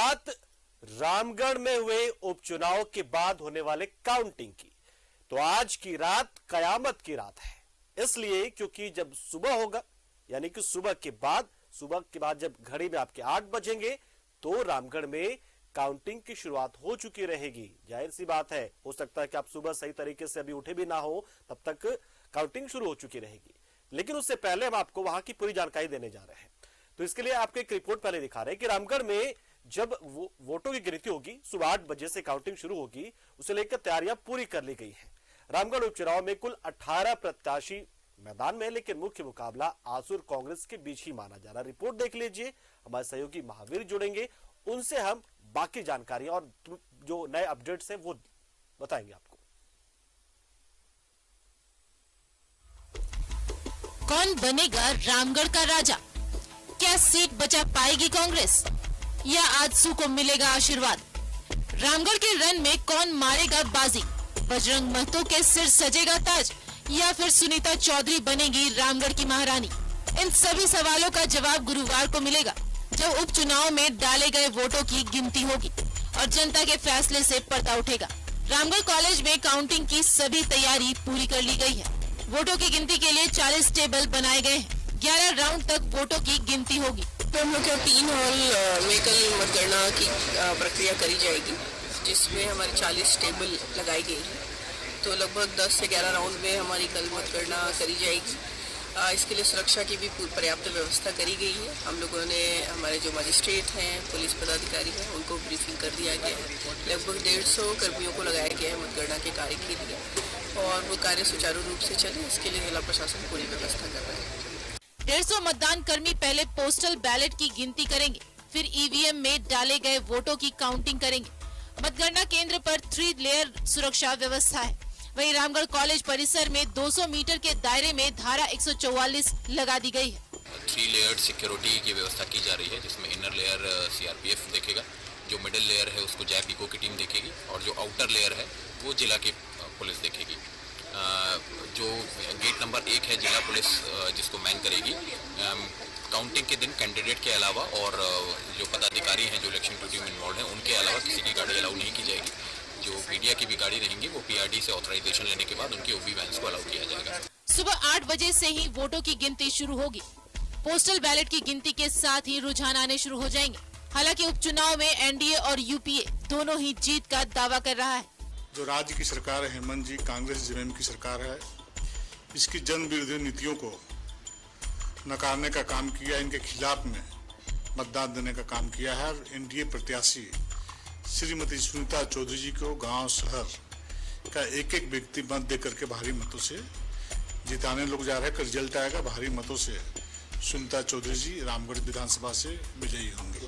बात रामगढ़ में हुए उपचुनाव के बाद होने वाले काउंटिंग की। तो आज की रात कयामत की रात है, इसलिए क्योंकि जब सुबह होगा, यानी कि सुबह के बाद जब घड़ी में आपके 8 बजेंगे तो रामगढ़ में काउंटिंग की शुरुआत हो चुकी रहेगी। जाहिर सी बात है, हो सकता है कि आप सुबह सही तरीके से अभी उठे भी ना हो, तब तक काउंटिंग शुरू हो चुकी रहेगी। लेकिन उससे पहले हम आपको वहां की पूरी जानकारी देने जा रहे हैं। तो इसके लिए आपको एक रिपोर्ट पहले दिखा रहे हैं कि रामगढ़ में जब वोटों की गिनती होगी, सुबह 8 बजे से काउंटिंग शुरू होगी, उसे लेकर तैयारियां पूरी कर ली गई है। रामगढ़ उपचुनाव में कुल 18 प्रत्याशी मैदान में, लेकिन मुख्य मुकाबला आसुर कांग्रेस के बीच ही माना जा रहा। रिपोर्ट देख लीजिए, हमारे सहयोगी महावीर जुड़ेंगे, उनसे हम बाकी जानकारी और जो नए अपडेट्स हैं वो बताएंगे आपको। कौन बनेगा रामगढ़ का राजा? क्या सीट बचा पाएगी कांग्रेस या आजसू को मिलेगा आशीर्वाद? रामगढ़ के रण में कौन मारेगा बाजी? बजरंग महतो के सिर सजेगा ताज या फिर सुनीता चौधरी बनेगी रामगढ़ की महारानी? इन सभी सवालों का जवाब गुरुवार को मिलेगा, जब उपचुनाव में डाले गए वोटों की गिनती होगी और जनता के फैसले से पर्दा उठेगा। रामगढ़ कॉलेज में काउंटिंग की सभी तैयारी पूरी कर ली गई है। वोटों की गिनती के लिए 40 टेबल बनाए गए हैं। 11 राउंड तक वोटों की गिनती होगी। तो हम लोग 3 हॉल में कल मतगणना की प्रक्रिया करी जाएगी, जिसमें हमारी 40 टेबल लगाई गई है। तो लगभग 10 से 11 राउंड में हमारी कल मतगणना करी जाएगी। इसके लिए सुरक्षा की भी पर्याप्त व्यवस्था करी गई है। हम लोगों ने हमारे जो मजिस्ट्रेट हैं, पुलिस पदाधिकारी हैं, उनको ब्रीफिंग कर दिया गया है। लगभग 150 कर्मियों को लगाया गया है मतगणना के कार्य के लिए, और वो कार्य सुचारू रूप से चले, इसके लिए जिला प्रशासन पूरी व्यवस्था कर रहा है। 150 मतदान कर्मी पहले पोस्टल बैलेट की गिनती करेंगे, फिर ईवीएम में डाले गए वोटों की काउंटिंग करेंगे। मतगणना केंद्र पर 3 लेयर सुरक्षा व्यवस्था है। वहीं रामगढ़ कॉलेज परिसर में 200 मीटर के दायरे में धारा 144 लगा दी गई है। 3 लेयर्ड सिक्योरिटी की व्यवस्था की जा रही है, जिसमें इनर लेयर सीआरपीएफ देखेगा, जो मिडिल लेयर है उसको जैप इको की टीम देखेगी, और जो आउटर लेयर है वो जिला की पुलिस देखेगी। जो गेट नंबर 1 है जिला पुलिस जिसको मैन करेगी। काउंटिंग के दिन कैंडिडेट के अलावा और जो पदाधिकारी हैं जो इलेक्शन ड्यूटी में इन्वॉल्व हैं, उनके अलावा किसी की गाड़ी अलाउ नहीं की जाएगी। जो मीडिया की भी गाड़ी रहेंगी वो पीआरडी से ऑथराइजेशन लेने के बाद उनकी ओबी वैन्स को अलाउ किया जाएगा। सुबह 8 बजे से ही वोटों की गिनती शुरू होगी। पोस्टल बैलेट की गिनती के साथ ही रुझान आने शुरू हो जाएंगे। हालांकि उपचुनाव में एनडीए और यूपीए दोनों ही जीत का दावा कर रहा है। जो राज्य की सरकार है, हेमंत जी कांग्रेस जेएमएम की सरकार है, इसकी जन विरोधी नीतियों को नकारने का काम किया, इनके खिलाफ में मतदान देने का काम किया है। एनडीए प्रत्याशी श्रीमती सुनीता चौधरी जी को गांव शहर का एक एक व्यक्ति मत दे करके भारी मतों से जिताने लोग जा रहे हैं। रिजल्ट आएगा, भारी मतों से सुनीता चौधरी जी रामगढ़ विधानसभा से विजयी होंगे।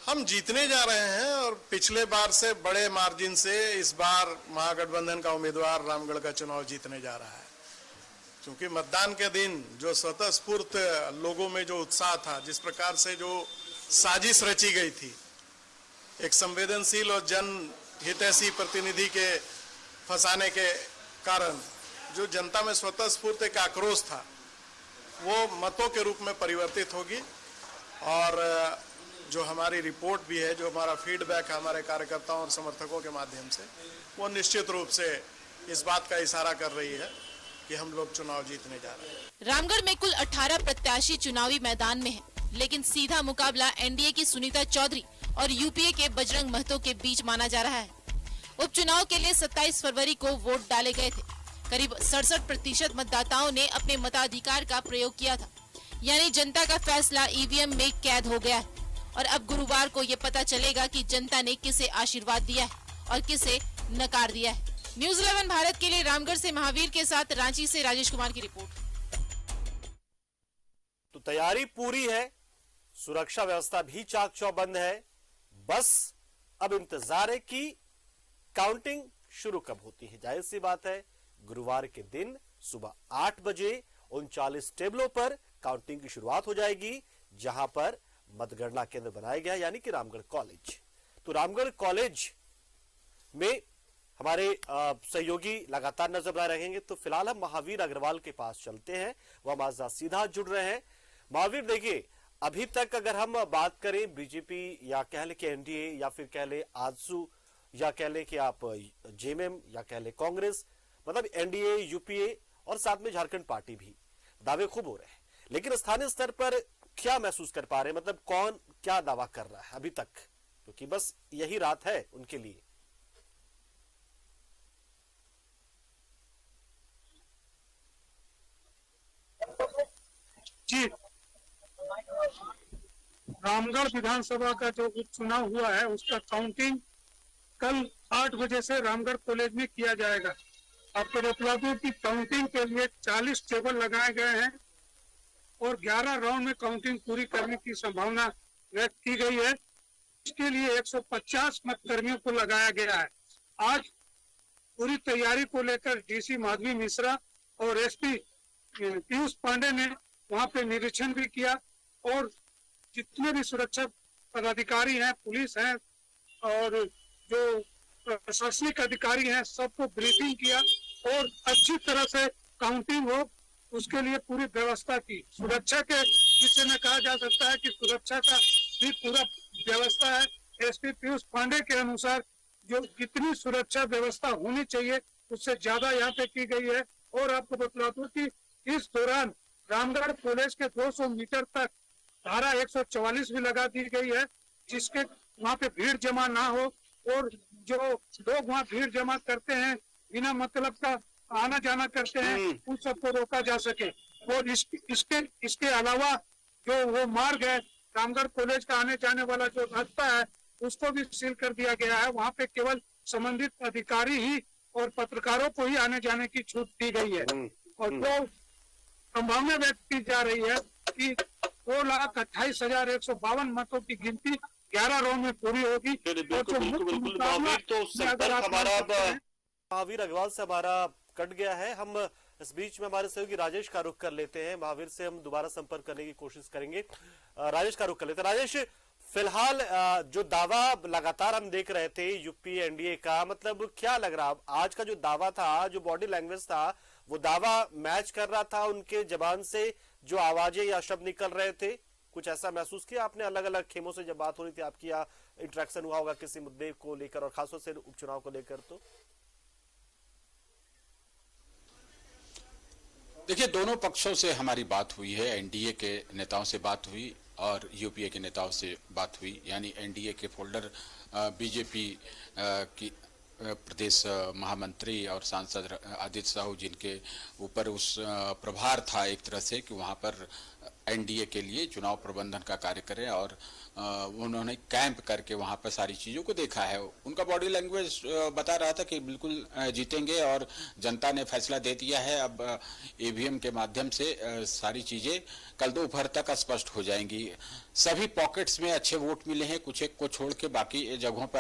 हम जीतने जा रहे हैं, और पिछले बार से बड़े मार्जिन से इस बार महागठबंधन का उम्मीदवार रामगढ़ का चुनाव जीतने जा रहा है। क्योंकि मतदान के दिन जो स्वतःस्फूर्त लोगों में जो उत्साह था, जिस प्रकार से जो साजिश रची गई थी, एक संवेदनशील और जन हितैषी प्रतिनिधि के फंसाने के कारण जो जनता में स्वतःस्फूर्त एक आक्रोश था, वो मतों के रूप में परिवर्तित होगी। और जो हमारी रिपोर्ट भी है, जो हमारा फीडबैक है हमारे कार्यकर्ताओं और समर्थकों के माध्यम से, वो निश्चित रूप से इस बात का इशारा कर रही है कि हम लोग चुनाव जीतने जा रहे हैं। रामगढ़ में कुल 18 प्रत्याशी चुनावी मैदान में हैं, लेकिन सीधा मुकाबला एनडीए की सुनीता चौधरी और यूपीए के बजरंग महतो के बीच माना जा रहा है। उपचुनाव के लिए 27 फरवरी को वोट डाले गए थे। करीब 67% मतदाताओं ने अपने मताधिकार का प्रयोग किया था, यानी जनता का फैसला ईवीएम में कैद हो गया है। और अब गुरुवार को ये पता चलेगा कि जनता ने किसे आशीर्वाद दिया है और किसे नकार दिया है। न्यूज़ 11 भारत के लिए रामगढ़ से महावीर के साथ रांची से राजेश कुमार की रिपोर्ट। तो तैयारी पूरी है, सुरक्षा व्यवस्था भी चाक चौबंद है, बस अब इंतजार है कि काउंटिंग शुरू कब होती है। जाहिर सी बात है, गुरुवार के दिन सुबह 8 बजे 39 टेबलों पर काउंटिंग की शुरुआत हो जाएगी, जहां पर मतगणना केंद्र बनाया गया, यानी कि रामगढ़ कॉलेज। तो रामगढ़ कॉलेज में हमारे सहयोगी लगातार नजर बनाए रहेंगे। तो फिलहाल हम महावीर अग्रवाल के पास चलते हैं, वह हमारे साथ सीधा जुड़ रहे हैं। महावीर, देखिए अभी तक अगर हम बात करें बीजेपी या कह ले कि एनडीए या फिर कह ले आजसू या कह ले कि आप जेएमएम या कह ले कांग्रेस, मतलब एनडीए, यूपीए और साथ में झारखंड पार्टी भी दावे खूब हो रहे हैं, लेकिन स्थानीय स्तर पर क्या महसूस कर पा रहे हैं, मतलब कौन क्या दावा कर रहा है अभी तक, क्योंकि बस यही रात है उनके लिए। जी, रामगढ़ विधानसभा का जो उपचुनाव हुआ है उसका काउंटिंग कल 8 बजे से रामगढ़ कॉलेज में किया जाएगा। आपको बता दूं कि काउंटिंग के लिए 40 टेबल लगाए गए हैं और 11 राउंड में काउंटिंग पूरी करने की संभावना व्यक्त की गई है। इसके लिए 150 मतकर्मियों को लगाया गया है। आज पूरी तैयारी को लेकर डीसी माधवी मिश्रा और एसपी पीयूष पांडे ने वहां पे निरीक्षण भी किया और जितने भी सुरक्षा पदाधिकारी हैं, पुलिस हैं और जो प्रशासनिक अधिकारी हैं, सबको ब्रीफिंग किया और अच्छी तरह से काउंटिंग हो उसके लिए पूरी व्यवस्था की। सुरक्षा के विषय में कहा जा सकता है कि सुरक्षा का भी पूरा व्यवस्था है। एसपी पीयूष पांडे के अनुसार जो जितनी सुरक्षा व्यवस्था होनी चाहिए उससे ज्यादा यहाँ पे की गई है। और आपको बता दूं कि इस दौरान रामगढ़ कॉलेज के 200 मीटर तक धारा 144 भी लगा दी गई है, जिसके वहाँ पे भीड़ जमा ना हो और जो लोग वहाँ भीड़ जमा करते हैं, बिना मतलब का आना जाना करते हैं, उन सबको रोका जा सके। और इसके अलावा जो वो मार्ग है रामगढ़ कॉलेज का आने जाने वाला जो रास्ता है उसको भी सील कर दिया गया है। वहाँ पे केवल संबंधित अधिकारी ही और पत्रकारों को ही आने जाने की छूट दी गई है। और जो संभावना व्यक्त की जा रही है कि 2,28,152 मतों की गिनती 11 राउंड में पूरी होगी। महावीर अग्रवाल से हमारा कट गया है। हम इस बीच में हमारे सहयोगी राजेश का रुख कर लेते हैं। महावीर से हम दोबारा संपर्क करने की कोशिश करेंगे। राजेश का रुख कर लेते हैं। राजेश, फिलहाल जो दावा लगातार हम देख रहे थे यूपी एनडीए का, मतलब क्या लग रहा, आज का जो दावा था, जो बॉडी लैंग्वेज था, वो दावा मैच कर रहा था उनके जबान से जो आवाजें या शब्द निकल रहे थे? कुछ ऐसा महसूस किया आपने अलग अलग खेमों से जब बात हो रही थी आपकी, या इंटरेक्शन हुआ होगा किसी मुद्दे को लेकर और खासतौर से उपचुनाव को लेकर? तो देखिए, दोनों पक्षों से हमारी बात हुई है। एनडीए के नेताओं से बात हुई और यूपीए के नेताओं से बात हुई। यानी एनडीए के फोल्डर बीजेपी की प्रदेश महामंत्री और सांसद आदित्य साहू, जिनके ऊपर उस प्रभार था एक तरह से कि वहाँ पर एनडीए के लिए चुनाव प्रबंधन का कार्य करें, और उन्होंने कैंप करके वहाँ पर सारी चीज़ों को देखा है। उनका बॉडी लैंग्वेज बता रहा था कि बिल्कुल जीतेंगे और जनता ने फैसला दे दिया है। अब ईवीएम के माध्यम से सारी चीज़ें कल दोपहर तक स्पष्ट हो जाएंगी। सभी पॉकेट्स में अच्छे वोट मिले हैं, कुछ एक को छोड़ के बाकी जगहों पर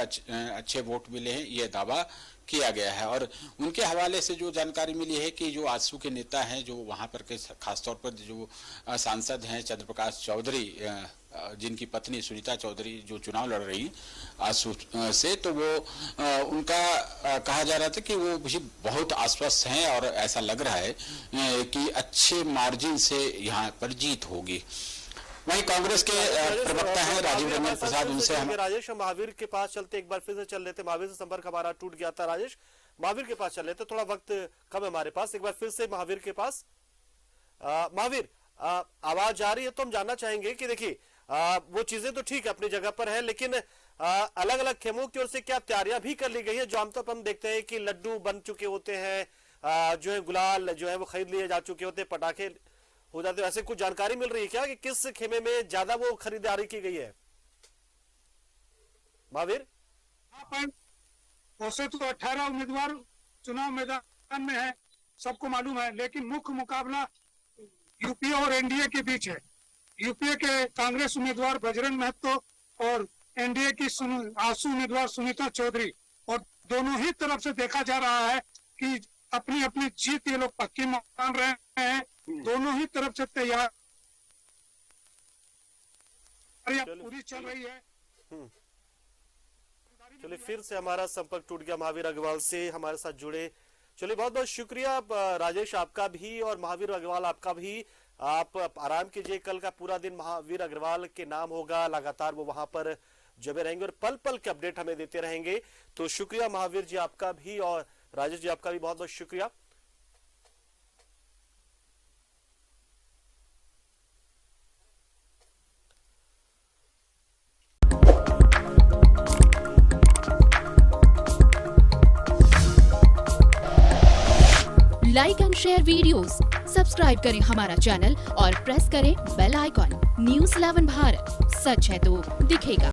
अच्छे वोट मिले हैं, ये दावा किया गया है। और उनके हवाले से जो जानकारी मिली है कि जो आजसू के नेता हैं, जो वहाँ पर के खासतौर पर जो सांसद हैं चंद्र प्रकाश चौधरी, जिनकी पत्नी सुनीता चौधरी जो चुनाव लड़ रही आजसू से, तो वो उनका कहा जा रहा था कि वो बहुत आश्वस्त हैं और ऐसा लग रहा है कि अच्छे मार्जिन से यहाँ पर जीत होगी। वहीं कांग्रेस के प्रवक्ता हैं राजीव रंजन प्रसाद, उनसे हम राजेश महावीर के पास चलते, एक बार फिर से चल लेते। महावीर से संपर्क हमारा टूट गया था। राजेश, महावीर के पास चल लेते, थोड़ा वक्त कम है हमारे पास। एक बार फिर से महावीर के पास। महावीर, आवाज आ रही है? तो हम जानना चाहेंगे कि देखिए वो चीजें तो ठीक है अपनी जगह पर है, लेकिन अलग अलग खेमों की ओर से क्या तैयारियां भी कर ली गई है? जो आमतौर पर हम देखते हैं कि लड्डू बन चुके होते हैं, जो है गुलाल जो है वो खरीद लिए जा चुके होते हैं, पटाखे हो जाते हैं, ऐसे कुछ जानकारी मिल रही है क्या कि किस खेमे में ज्यादा वो खरीदारी की गई है? महावीर, वैसे तो 18 उम्मीदवार चुनाव मैदान में है, सबको मालूम है, लेकिन मुख्य मुकाबला यूपीए और एनडीए के बीच है। यूपीए के कांग्रेस उम्मीदवार बजरंग महतो और एनडीए की आजसू उम्मीदवार सुनीता चौधरी, और दोनों ही तरफ से देखा जा रहा है कि अपनी अपनी जीत ये लोग पक्की मान रहे हैं। दोनों ही तरफ से तैयार पूरी चल रही है। चलिए, फिर से हमारा संपर्क टूट गया महावीर अग्रवाल से, हमारे साथ जुड़े। चलिए, बहुत बहुत शुक्रिया राजेश आपका भी और महावीर अग्रवाल आपका भी। आप आराम कीजिए, कल का पूरा दिन महावीर अग्रवाल के नाम होगा, लगातार वो वहां पर जमे रहेंगे और पल पल के अपडेट हमें देते रहेंगे। तो शुक्रिया महावीर जी आपका भी, और राजेश जी आपका भी बहुत बहुत शुक्रिया। Like and share videos, subscribe करें हमारा चैनल और प्रेस करें बेल आइकॉन। न्यूज़ 11 भारत, सच है तो दिखेगा।